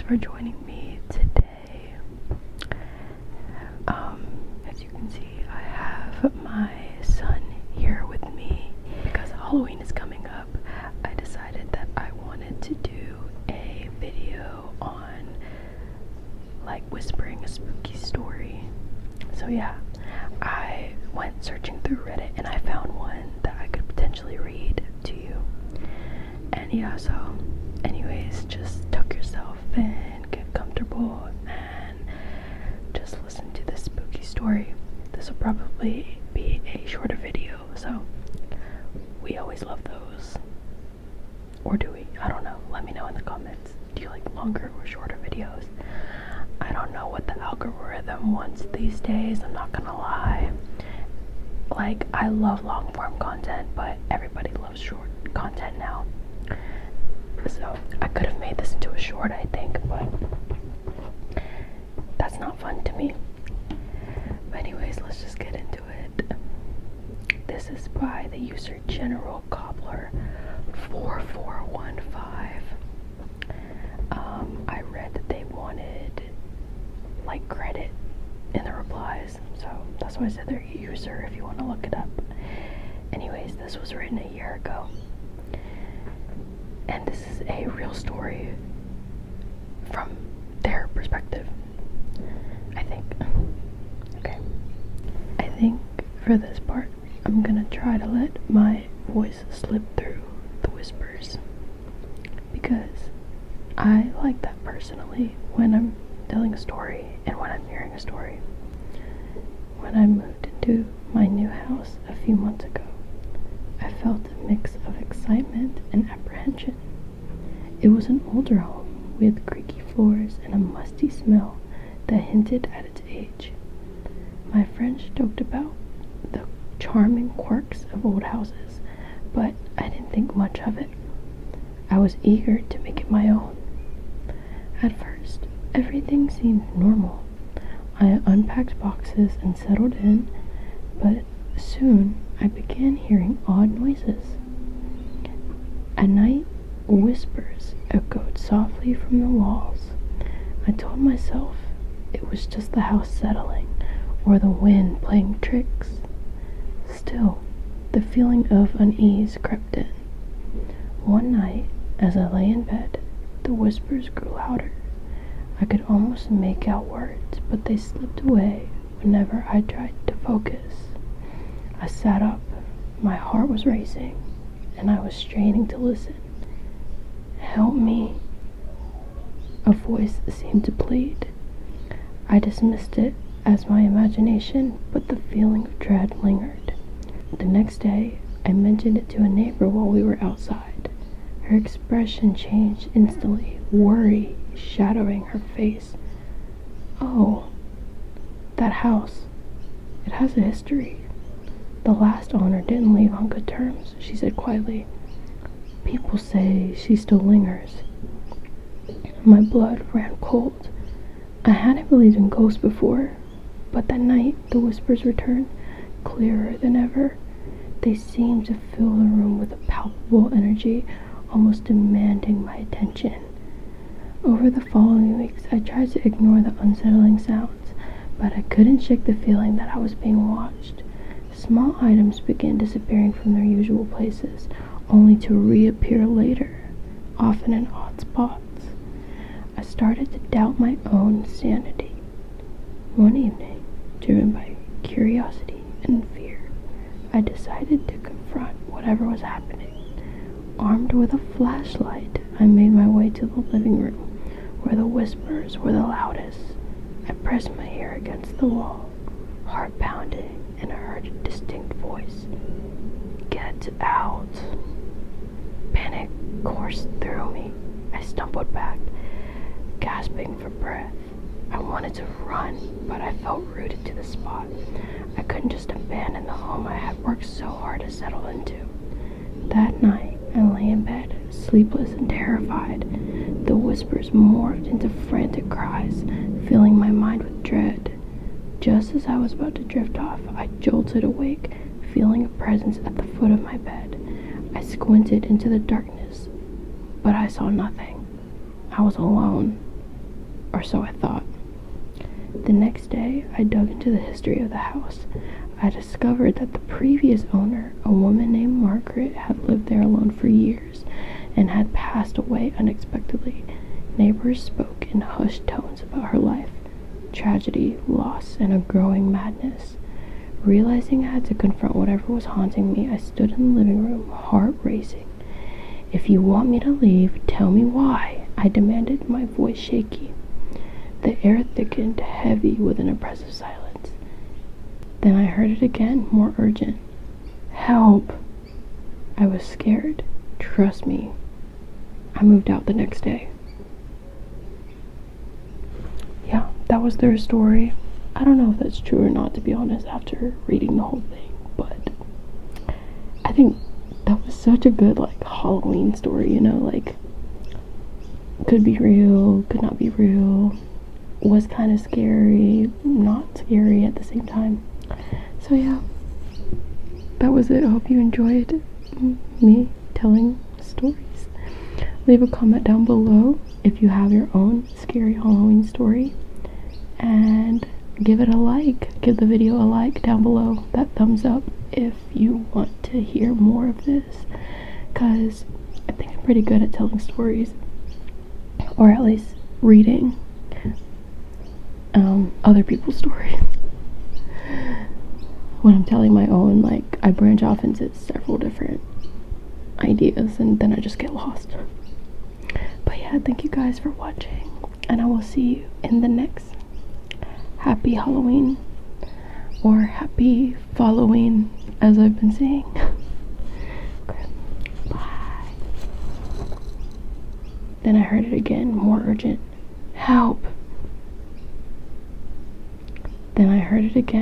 for joining me today. As you can see, I have my son here with me because Halloween is coming up. I decided that I wanted to do a video on like whispering a spooky story. So yeah, I went searching through Reddit and I found one that I could potentially read to you. And yeah, so anyways, just tuck yourself in, get comfortable, and just listen to this spooky story. This will probably be a shorter video, so we always love those. Or do we? I don't know. Let me know in the comments. Do you like longer or shorter videos? I don't know what the algorithm wants these days, I'm not gonna lie. Like, I love long form content, but everybody loves short content now. So I could have made this into a short, I think, but that's not fun to me. But anyways, let's just get into it. This is by the user General Cobbler 4415. I read that they wanted like credit in the replies, so that's why I said their user if you want to look it up. Anyways, this was written a year ago. And this is a real story from their perspective, I think. Okay. I think for this part, I'm gonna try to let my voice slip through the whispers, because I like that personally when I'm telling a story and when I'm hearing a story. When I moved into my new house a few months ago, I felt a mix of excitement and apprehension. It was an older home with creaky floors and a musty smell that hinted at its age. My friends joked about the charming quirks of old houses, but I didn't think much of it. I was eager to make it my own. At first, everything seemed normal. I unpacked boxes and settled in, but soon I began hearing odd noises. At night, whispers echoed softly from the walls. I told myself it was just the house settling or the wind playing tricks. Still, the feeling of unease crept in. One night, as I lay in bed, the whispers grew louder. I could almost make out words, but they slipped away whenever I tried to focus. I sat up, my heart was racing, and I was straining to listen. "Help me," a voice seemed to plead. I dismissed it as my imagination, but the feeling of dread lingered. The next day, I mentioned it to a neighbor while we were outside. Her expression changed instantly, worry shadowing her face. "Oh, that house. It has a history. The last owner didn't leave on good terms," she said quietly. "People say she still lingers." My blood ran cold. I hadn't believed in ghosts before, but that night the whispers returned, clearer than ever. They seemed to fill the room with a palpable energy, almost demanding my attention. Over the following weeks, I tried to ignore the unsettling sounds, but I couldn't shake the feeling that I was being watched. Small items began disappearing from their usual places, only to reappear later, often in odd spots. I started to doubt my own sanity. One evening, driven by curiosity and fear, I decided to confront whatever was happening. Armed with a flashlight, I made my way to the living room, where the whispers were the loudest. I pressed my ear against the wall, heart pounding, and I heard a distinct voice. "Get out." Panic coursed through me. I stumbled back, gasping for breath. I wanted to run, but I felt rooted to the spot. I couldn't just abandon the home I had worked so hard to settle into. That night, I lay in bed, sleepless and terrified. The whispers morphed into frantic cries, filling my mind with dread. Just as I was about to drift off, I jolted awake, feeling a presence at the foot of my bed. I squinted into the darkness, but I saw nothing. I was alone, or so I thought. The next day, I dug into the history of the house. I discovered that the previous owner, a woman named Margaret, had lived there alone for years and had passed away unexpectedly. Neighbors spoke in hushed tones about her life, tragedy, loss, and a growing madness. Realizing I had to confront whatever was haunting me, I stood in the living room, heart racing. "If you want me to leave, tell me why," I demanded, my voice shaky. The air thickened, heavy with an oppressive silence. Then I heard it again, more urgent. "Help!" I was scared. Trust me. I moved out the next day. Yeah, that was their story. I don't know if that's true or not, to be honest, after reading the whole thing, but I think that was such a good, like, Halloween story, you know, like, could be real, could not be real, was kind of scary, not scary at the same time. So yeah, that was it. I hope you enjoyed me telling stories. Leave a comment down below if you have your own scary Halloween story, and give it a like. Give the video a like down below, that thumbs up, if you want to hear more of this, because I think I'm pretty good at telling stories, or at least reading other people's stories. When I'm telling my own, like, I branch off into several different ideas and then I just get lost. But yeah, thank you guys for watching, and I will see you in the next happy Halloween, or happy following, as I've been saying. Okay, bye. Then I heard it again, more urgent. "Help!" Then I heard it again.